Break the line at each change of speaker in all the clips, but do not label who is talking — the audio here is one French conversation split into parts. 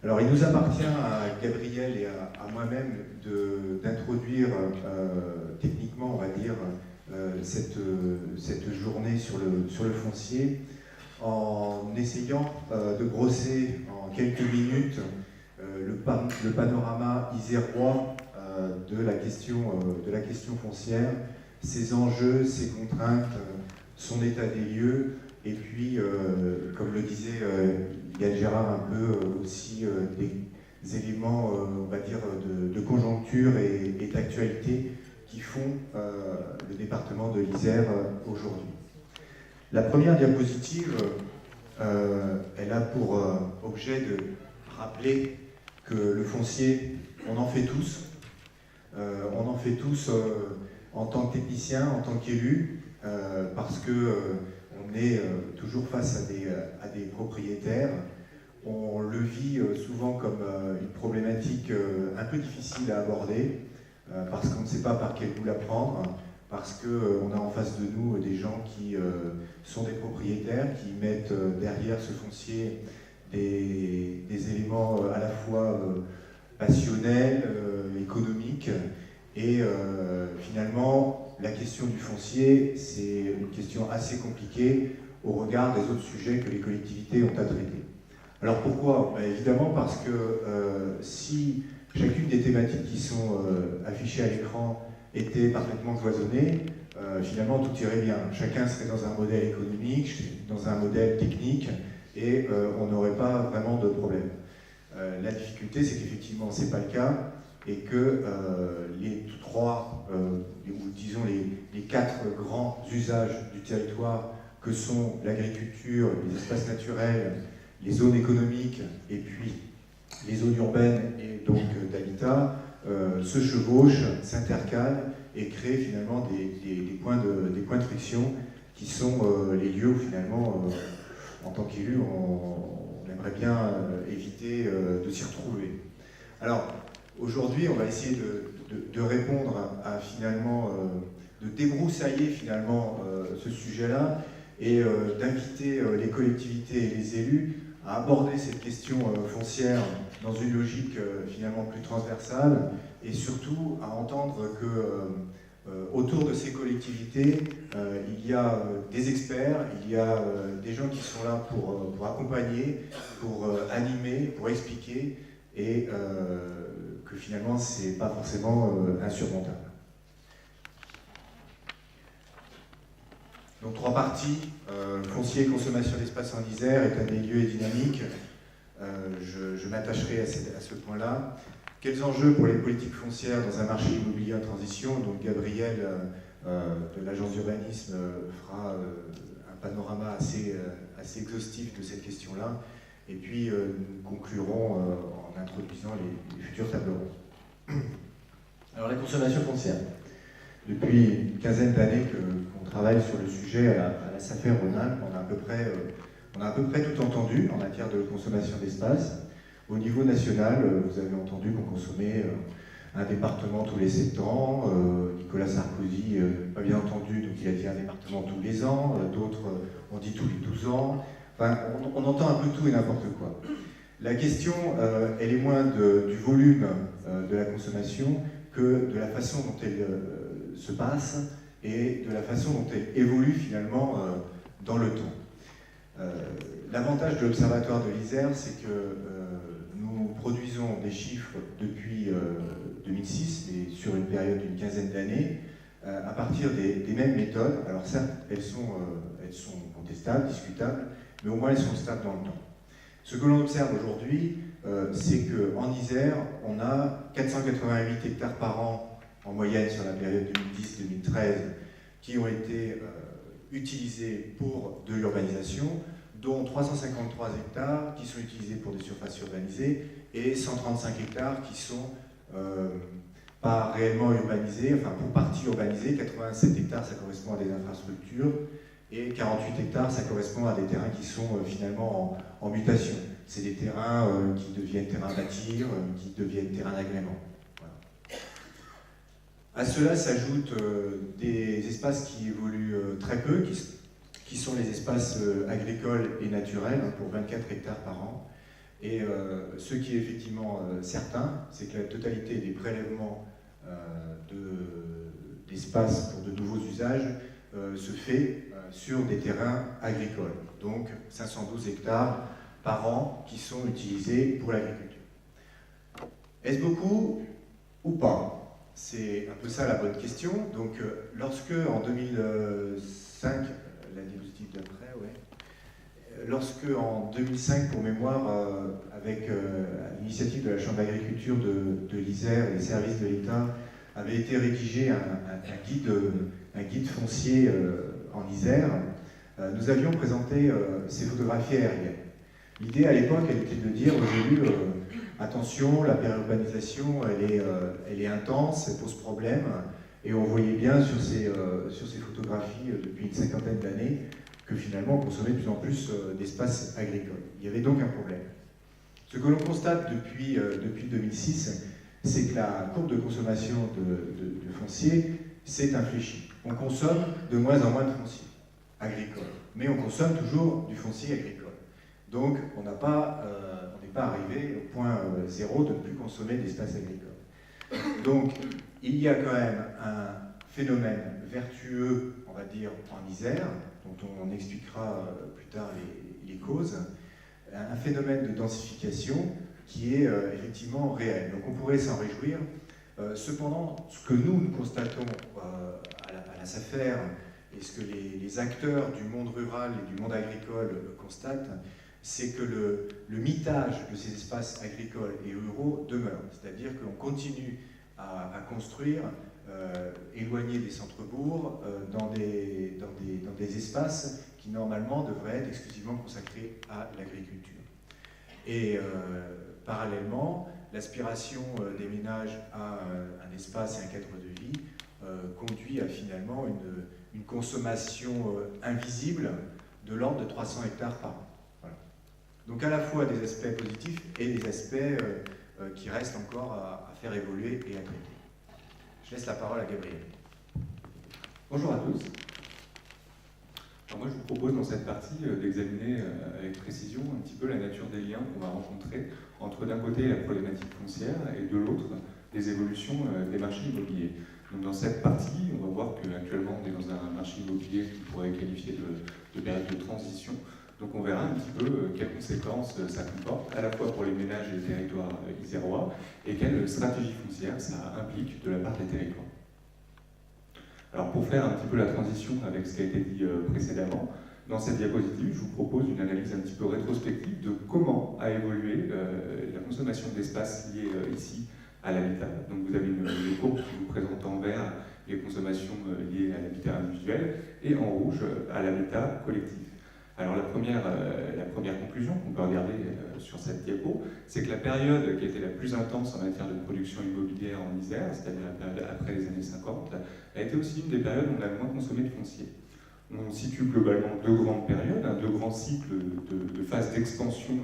Alors, il nous appartient à Gabriel et à moi-même d'introduire techniquement, on va dire, cette journée sur le foncier en essayant de brosser en quelques minutes le panorama isérois de la question foncière, ses enjeux, ses contraintes, son état des lieux, et puis, comme le disait Yann Gérard, un peu aussi des éléments, on va dire, de conjoncture et d'actualité qui font le département de l'Isère aujourd'hui. La première diapositive, elle a pour objet de rappeler que le foncier, on en fait tous. On en fait tous en tant que technicien, en tant qu'élu, parce que on est toujours face à des propriétaires. On le vit souvent comme une problématique un peu difficile à aborder, parce qu'on ne sait pas par quel bout la prendre, parce qu'on a en face de nous des gens qui sont des propriétaires, qui mettent derrière ce foncier des éléments à la fois passionnels, économiques, et finalement, la question du foncier, c'est une question assez compliquée au regard des autres sujets que les collectivités ont à traiter. Alors pourquoi? Évidemment parce que si chacune des thématiques qui sont affichées à l'écran était parfaitement cloisonnée, finalement tout irait bien. Chacun serait dans un modèle économique, dans un modèle technique, et on n'aurait pas vraiment de problème. La difficulté, c'est qu'effectivement, ce n'est pas le cas, et que les trois, ou disons les quatre grands usages du territoire, que sont l'agriculture, les espaces naturels, les zones économiques, et puis les zones urbaines et donc d'habitat, se chevauchent, s'intercalent et créent finalement des points de friction qui sont les lieux où finalement, en tant qu'élu, on aimerait bien éviter de s'y retrouver. Alors, aujourd'hui, on va essayer de répondre à finalement, de débroussailler finalement ce sujet-là et d'inviter les collectivités et les élus à aborder cette question foncière dans une logique finalement plus transversale, et surtout à entendre que autour de ces collectivités, il y a des experts, il y a des gens qui sont là pour accompagner, pour animer, pour expliquer, et que finalement c'est pas forcément insurmontable. Donc trois parties, foncier, consommation d'espace en Isère, état des lieux et dynamique. Je m'attacherai à ce point-là. Quels enjeux pour les politiques foncières dans un marché immobilier en transition? Donc Gabriel de l'agence d'urbanisme fera un panorama assez exhaustif de cette question-là. Et puis nous conclurons en introduisant les futurs tableaux ronds. Alors la consommation foncière. Depuis une quinzaine d'années qu'on travaille sur le sujet à la SAFER Rhône-Alpes, on a à peu près tout entendu en matière de consommation d'espace. Au niveau national, vous avez entendu qu'on consommait un département tous les 7 ans. Nicolas Sarkozy, pas bien entendu, donc il a dit un département tous les ans. D'autres ont dit tous les 12 ans. Enfin, on entend un peu tout et n'importe quoi. La question, elle est moins du volume de la consommation que de la façon dont elle se passe et de la façon dont elle évolue finalement dans le temps. L'avantage de l'Observatoire de l'Isère, c'est que nous produisons des chiffres depuis 2006, et sur une période d'une quinzaine d'années, à partir des mêmes méthodes. Alors certes, elles sont contestables, discutables, mais au moins elles sont stables dans le temps. Ce que l'on observe aujourd'hui, c'est qu'en Isère, on a 488 hectares par an en moyenne sur la période 2010-2013 qui ont été utilisés pour de l'urbanisation, dont 353 hectares qui sont utilisés pour des surfaces urbanisées et 135 hectares qui sont pas réellement urbanisés, enfin pour partie urbanisés. 87 hectares, ça correspond à des infrastructures, et 48 hectares, ça correspond à des terrains qui sont finalement en mutation. C'est des terrains qui deviennent terrains à bâtir, qui deviennent terrains d'agrément. Voilà. À cela s'ajoutent des espaces qui évoluent très peu, qui sont les espaces agricoles et naturels, pour 24 hectares par an. Et ce qui est effectivement certain, c'est que la totalité des prélèvements d'espace pour de nouveaux usages se fait sur des terrains agricoles, donc 512 hectares par an qui sont utilisés pour l'agriculture. Est-ce beaucoup ou pas? C'est un peu ça la bonne question. Donc lorsque en 2005, la diapositive d'après, ouais, lorsque en 2005, pour mémoire, avec l'initiative de la Chambre d'agriculture de l'Isère et les services de l'État, avait été rédigé un guide foncier en Isère, nous avions présenté ces photographies aériennes. L'idée à l'époque, elle était de dire aux élus, attention, la périurbanisation, elle est intense, elle pose problème, et on voyait bien sur ces photographies depuis une cinquantaine d'années que finalement on consommait de plus en plus d'espaces agricoles. Il y avait donc un problème. Ce que l'on constate depuis 2006, c'est que la courbe de consommation de foncier s'est infléchie. On consomme de moins en moins de foncier agricole, mais on consomme toujours du foncier agricole. Donc on n'est pas arrivé au point zéro de ne plus consommer d'espace agricole. Donc il y a quand même un phénomène vertueux, on va dire, en Isère, dont on expliquera plus tard les causes, un phénomène de densification qui est effectivement réel. Donc on pourrait s'en réjouir. Cependant, ce que nous constatons à la SAFER et ce que les acteurs du monde rural et du monde agricole constatent, c'est que le mitage de ces espaces agricoles et ruraux demeure. C'est-à-dire qu'on continue à construire, éloignés des centres-bourgs, dans des espaces qui normalement devraient être exclusivement consacrés à l'agriculture. Et parallèlement, l'aspiration des ménages à un espace et un cadre de vie conduit à finalement une consommation invisible de l'ordre de 300 hectares par an. Voilà. Donc à la fois des aspects positifs et des aspects qui restent encore à faire évoluer et à traiter. Je laisse la parole à Gabriel.
Bonjour à tous. Alors moi je vous propose dans cette partie d'examiner avec précision un petit peu la nature des liens qu'on va rencontrer entre d'un côté la problématique foncière et de l'autre les évolutions des marchés immobiliers. Donc dans cette partie, on va voir qu'actuellement on est dans un marché immobilier qui pourrait qualifier de période de transition. Donc on verra un petit peu quelles conséquences ça comporte, à la fois pour les ménages et les territoires isérois, et quelle stratégie foncière ça implique de la part des territoires. Alors pour faire un petit peu la transition avec ce qui a été dit précédemment, dans cette diapositive, je vous propose une analyse un petit peu rétrospective de comment a évolué la consommation d'espace liée ici à l'habitat. Donc vous avez une courbe qui vous présente en vert les consommations liées à l'habitat individuel et en rouge à l'habitat collectif. Alors la première conclusion qu'on peut regarder sur cette diapo, c'est que la période qui a été la plus intense en matière de production immobilière en Isère, c'est-à-dire la période après les années 50, a été aussi une des périodes où on a le moins consommé de foncier. On situe globalement deux grandes périodes, deux grands cycles de phase d'expansion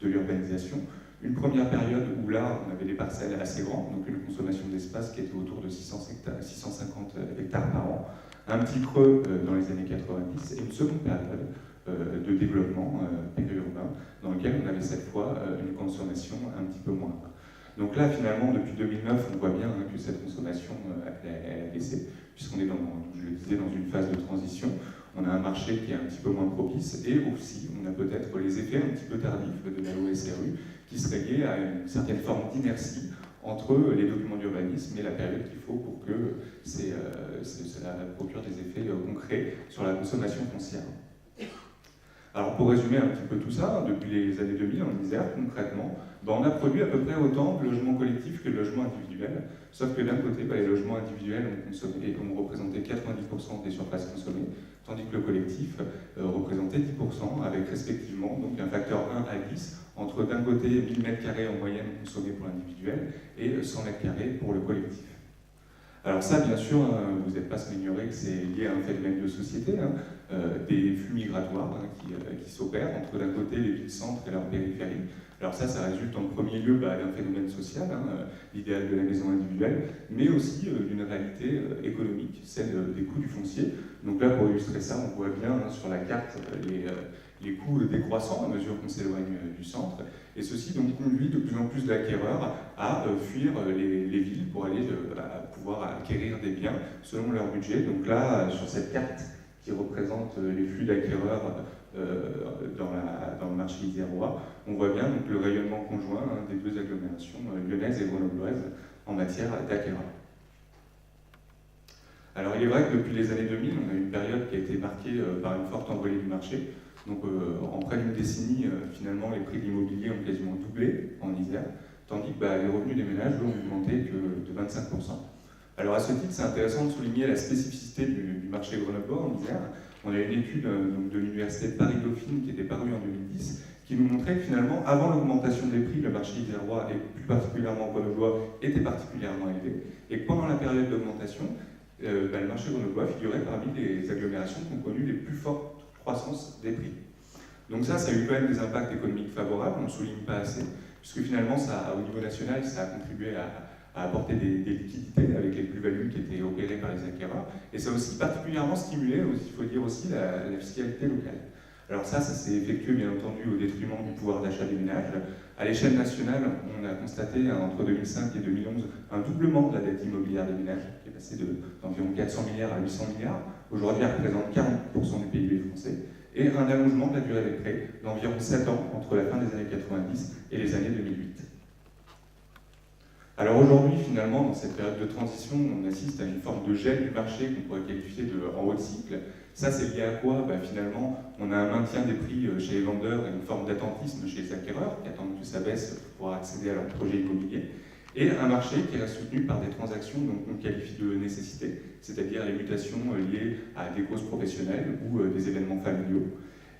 de l'urbanisation. Une première période où là, on avait des parcelles assez grandes, donc une consommation d'espace qui était autour de 650 hectares par an, un petit creux dans les années 90, et une seconde période de développement périurbain, dans lequel on avait cette fois une consommation un petit peu moindre. Donc là, finalement, depuis 2009, on voit bien que cette consommation a baissé, puisqu'on est, je le disais, dans une phase de transition. On a un marché qui est un petit peu moins propice, et aussi, on a peut-être les effets un petit peu tardifs de la loi SRU, qui seraient liés à une certaine forme d'inertie entre les documents d'urbanisme et la période qu'il faut pour que cela procure des effets concrets sur la consommation foncière. Alors pour résumer un petit peu tout ça, depuis les années 2000 en Isère, concrètement, on a produit à peu près autant de logements collectifs que de logements individuels, sauf que d'un côté, les logements individuels ont représenté 90% des surfaces consommées, tandis que le collectif représentait 10%, avec respectivement donc un facteur 1 à 10, entre d'un côté 1000 m² en moyenne consommés pour l'individuel et 100 m² pour le collectif. Alors ça, bien sûr, vous n'êtes pas sans ignorer que c'est lié à un phénomène de société, des flux migratoires qui s'opèrent entre d'un côté les villes-centres et leurs périphéries, Alors ça résulte en premier lieu d'un phénomène social, l'idéal de la maison individuelle, mais aussi d'une réalité économique, celle des coûts du foncier. Donc là, pour illustrer ça, on voit bien sur la carte les coûts décroissants à mesure qu'on s'éloigne du centre, et ceci donc conduit de plus en plus d'acquéreurs à fuir les villes pour aller pouvoir acquérir des biens selon leur budget. Donc là, sur cette carte qui représente les flux d'acquéreurs dans le marché isérois, on voit bien donc, le rayonnement conjoint des deux agglomérations lyonnaises et grenobloises en matière d'acquéreurs. Alors il est vrai que depuis les années 2000, on a eu une période qui a été marquée par une forte envolée du marché. Donc en près d'une décennie, finalement, les prix de l'immobilier ont quasiment doublé en Isère, tandis que les revenus des ménages n'ont augmenté que de 25%. Alors à ce titre, c'est intéressant de souligner la spécificité du marché grenoblois en Isère. On a une étude donc, de l'université de Paris-Dauphine qui était parue en 2010, qui nous montrait que finalement, avant l'augmentation des prix, le marché isérois, et plus particulièrement grenoblois, était particulièrement élevé, et que pendant la période d'augmentation, le marché grenoblois figurait parmi les agglomérations qui ont connu les plus fortes croissance des prix. Donc ça a eu quand même des impacts économiques favorables, on ne souligne pas assez, puisque finalement, au niveau national, ça a contribué à apporter des liquidités avec les plus-values qui étaient opérées par les acquéreurs, et ça a aussi particulièrement stimulé, il faut dire aussi, la fiscalité locale. Alors ça s'est effectué bien entendu au détriment du pouvoir d'achat des ménages. À l'échelle nationale, on a constaté entre 2005 et 2011 un doublement de la dette immobilière des ménages, qui est passée d'environ 400 milliards à 800 milliards. Aujourd'hui, elle représente 40% du PIB français, et un allongement de la durée des prêts d'environ 7 ans entre la fin des années 90 et les années 2008. Alors aujourd'hui, finalement, dans cette période de transition, on assiste à une forme de gel du marché qu'on pourrait qualifier en haut de cycle. Ça, c'est lié à quoi? Finalement, on a un maintien des prix chez les vendeurs et une forme d'attentisme chez les acquéreurs qui attendent que ça baisse pour pouvoir accéder à leur projet immobilier. Et un marché qui reste soutenu par des transactions qu'on qualifie de nécessité, c'est-à-dire les mutations liées à des causes professionnelles ou des événements familiaux.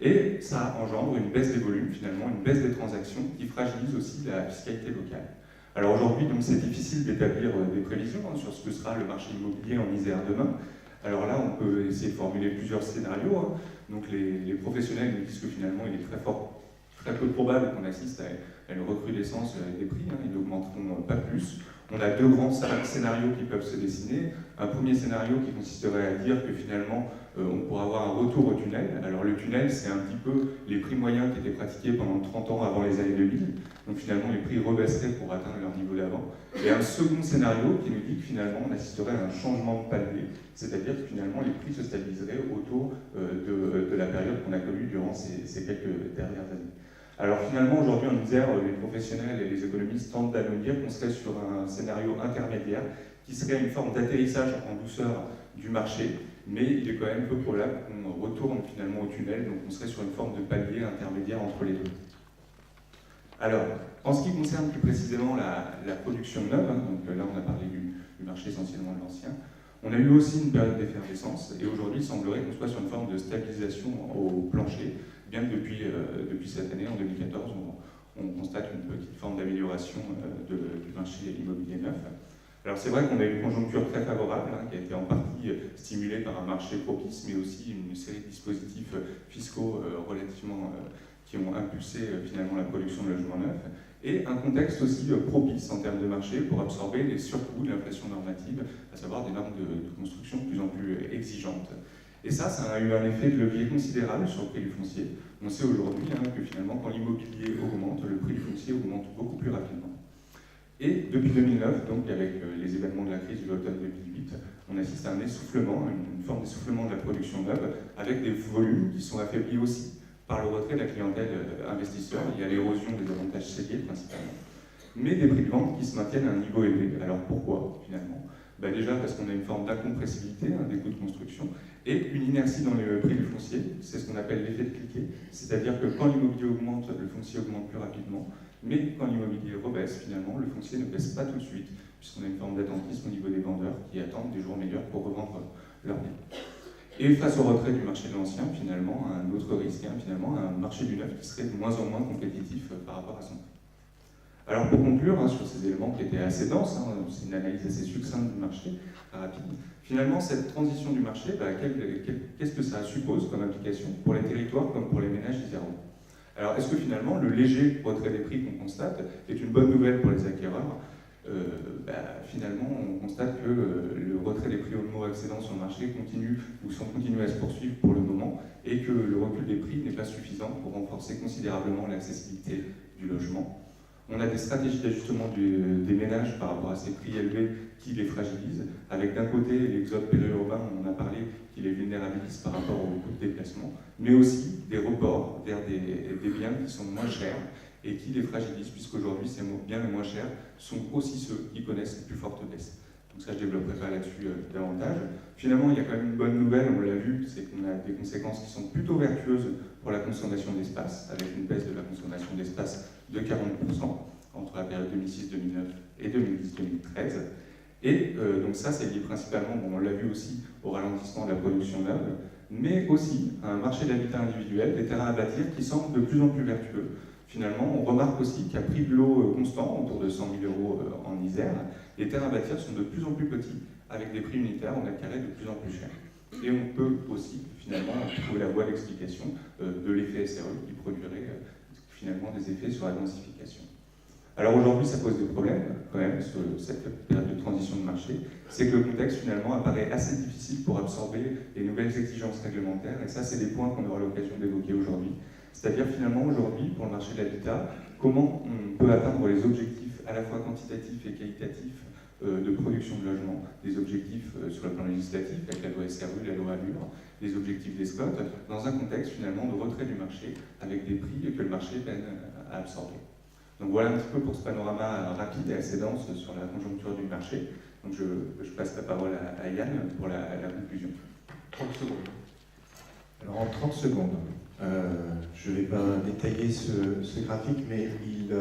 Et ça engendre une baisse des volumes, finalement, une baisse des transactions qui fragilise aussi la fiscalité locale. Alors aujourd'hui, donc, c'est difficile d'établir des prévisions sur ce que sera le marché immobilier en Isère demain. Alors là, on peut essayer de formuler plusieurs scénarios. Donc les professionnels nous disent que finalement, il est très peu probable qu'on assiste à une recrudescence des prix, ils n'augmenteront pas plus. On a deux grands scénarios qui peuvent se dessiner. Un premier scénario qui consisterait à dire que finalement, on pourra avoir un retour au tunnel. Alors le tunnel, c'est un petit peu les prix moyens qui étaient pratiqués pendant 30 ans avant les années 2000. Donc finalement, les prix rebaisseraient pour atteindre leur niveau d'avant. Et un second scénario qui nous dit que finalement, on assisterait à un changement de palier, c'est-à-dire que finalement, les prix se stabiliseraient autour de la période qu'on a connue durant ces quelques dernières années. Alors finalement, aujourd'hui en Isère, les professionnels et les économistes tentent d'annoncer qu'on serait sur un scénario intermédiaire qui serait une forme d'atterrissage en douceur du marché, mais il est quand même peu probable qu'on retourne finalement au tunnel, donc on serait sur une forme de palier intermédiaire entre les deux. Alors, en ce qui concerne plus précisément la production neuve, donc là on a parlé du marché essentiellement de l'ancien, on a eu aussi une période d'effervescence, et aujourd'hui il semblerait qu'on soit sur une forme de stabilisation au plancher, bien que depuis cette année, en 2014, on constate une petite forme d'amélioration du marché immobilier neuf. Alors c'est vrai qu'on a une conjoncture très favorable, qui a été en partie stimulée par un marché propice, mais aussi une série de dispositifs fiscaux relativement qui ont impulsé finalement la production de logements neufs, et un contexte aussi propice en termes de marché pour absorber les surcoûts de l'inflation normative, à savoir des normes de construction de plus en plus exigeantes. Et ça a eu un effet de levier considérable sur le prix du foncier. On sait aujourd'hui que finalement, quand l'immobilier augmente, le prix du foncier augmente beaucoup plus rapidement. Et depuis 2009, donc avec les événements de la crise de l'automne 2008, on assiste à un essoufflement, une forme d'essoufflement de la production neuve, avec des volumes qui sont affaiblis aussi par le retrait de la clientèle investisseur. Il y a l'érosion des avantages cédés principalement, mais des prix de vente qui se maintiennent à un niveau élevé. Alors pourquoi finalement? Déjà parce qu'on a une forme d'incompressibilité des coûts de construction et une inertie dans le prix du foncier, c'est ce qu'on appelle l'effet de cliquet, c'est-à-dire que quand l'immobilier augmente, le foncier augmente plus rapidement, mais quand l'immobilier rebaisse, finalement, le foncier ne baisse pas tout de suite, puisqu'on a une forme d'attentisme au niveau des vendeurs qui attendent des jours meilleurs pour revendre leurs biens. Et face au retrait du marché de l'ancien, finalement, un autre risque, finalement, un marché du neuf qui serait de moins en moins compétitif par rapport à son prix. Alors pour conclure sur ces éléments qui étaient assez denses, c'est une analyse assez succincte du marché, rapide, finalement cette transition du marché, qu'est-ce que ça suppose comme implication pour les territoires comme pour les ménages isérois? Alors, est-ce que finalement, le léger retrait des prix qu'on constate est une bonne nouvelle pour les acquéreurs? Finalement, on constate que le retrait des prix homo-excédents sur le marché continue à se poursuivre pour le moment, et que le recul des prix n'est pas suffisant pour renforcer considérablement l'accessibilité du logement. On a des stratégies d'ajustement des ménages par rapport à ces prix élevés qui les fragilisent, avec d'un côté l'exode périurbain, on en a parlé, qui les vulnérabilise par rapport au coût de déplacement, mais aussi des reports vers des biens qui sont moins chers et qui les fragilisent, puisqu'aujourd'hui ces biens les moins chers sont aussi ceux qui connaissent les plus fortes baisses. Donc ça, je ne développerai pas là-dessus davantage. Finalement, il y a quand même une bonne nouvelle, on l'a vu, c'est qu'on a des conséquences qui sont plutôt vertueuses pour la consommation d'espace, avec une baisse de la consommation d'espace de 40% entre la période 2006-2009 et 2010-2013. Et donc ça, c'est lié principalement, on l'a vu aussi, au ralentissement de la production neuve, mais aussi à un marché d'habitat individuel, des terrains à bâtir qui semblent de plus en plus vertueux. Finalement, on remarque aussi qu'à prix de l'eau constant, autour de 100 000 € en Isère, les terrains à bâtir sont de plus en plus petits, avec des prix unitaires au mètre carré de plus en plus chers. Et on peut aussi, finalement, trouver la voie d'explication de l'effet SRE qui produirait finalement des effets sur la densification. Alors aujourd'hui, ça pose des problèmes, quand même, sur cette période de transition de marché. C'est que le contexte, finalement, apparaît assez difficile pour absorber les nouvelles exigences réglementaires, et ça, c'est des points qu'on aura l'occasion d'évoquer aujourd'hui. C'est-à-dire, finalement, aujourd'hui, pour le marché de l'habitat, comment on peut atteindre les objectifs à la fois quantitatifs et qualitatifs de production de logements, des objectifs sur le plan législatif, avec la loi SRU, la loi ALUR, les objectifs des SCOT, dans un contexte, finalement, de retrait du marché, avec des prix que le marché peine à absorber. Donc voilà un petit peu pour ce panorama rapide et assez dense sur la conjoncture du marché. Donc je passe la parole à Yann pour la conclusion.
30 secondes.
Alors en 30 secondes, je ne vais pas détailler ce graphique, mais il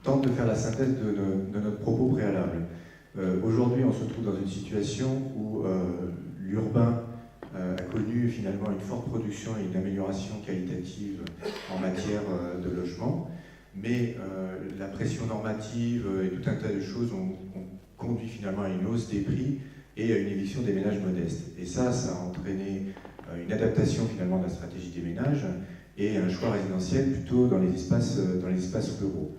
tente de faire la synthèse de notre propos préalable. Aujourd'hui, on se trouve dans une situation où l'urbain a connu finalement une forte production et une amélioration qualitative en matière de logement, mais la pression normative et tout un tas de choses ont conduit finalement à une hausse des prix et à une éviction des ménages modestes. Et ça a entraîné une adaptation finalement de la stratégie des ménages et un choix résidentiel plutôt dans les espaces ruraux.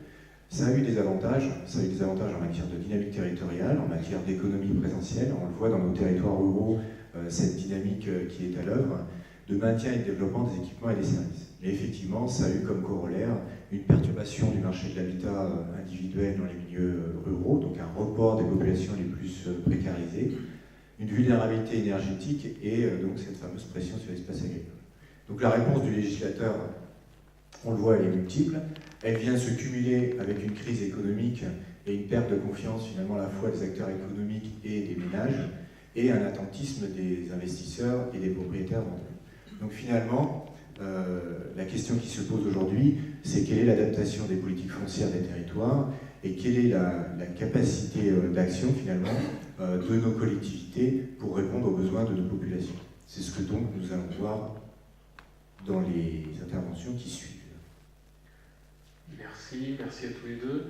Ça a eu des avantages, en matière de dynamique territoriale, en matière d'économie présentielle. On le voit dans nos territoires ruraux, cette dynamique qui est à l'œuvre, de maintien et de développement des équipements et des services. Mais effectivement, ça a eu comme corollaire une perturbation du marché de l'habitat individuel dans les milieux ruraux, donc un report des populations les plus précarisées, une vulnérabilité énergétique et donc cette fameuse pression sur l'espace agricole. Donc la réponse du législateur, on le voit, elle est multiple. Elle vient se cumuler avec une crise économique et une perte de confiance finalement à la fois des acteurs économiques et des ménages, et un attentisme des investisseurs et des propriétaires d'entre eux. Donc finalement, la question qui se pose aujourd'hui, c'est quelle est l'adaptation des politiques foncières des territoires et quelle est la capacité d'action finalement de nos collectivités pour répondre aux besoins de nos populations. C'est ce que donc nous allons voir dans les interventions qui suivent.
Merci à tous les deux.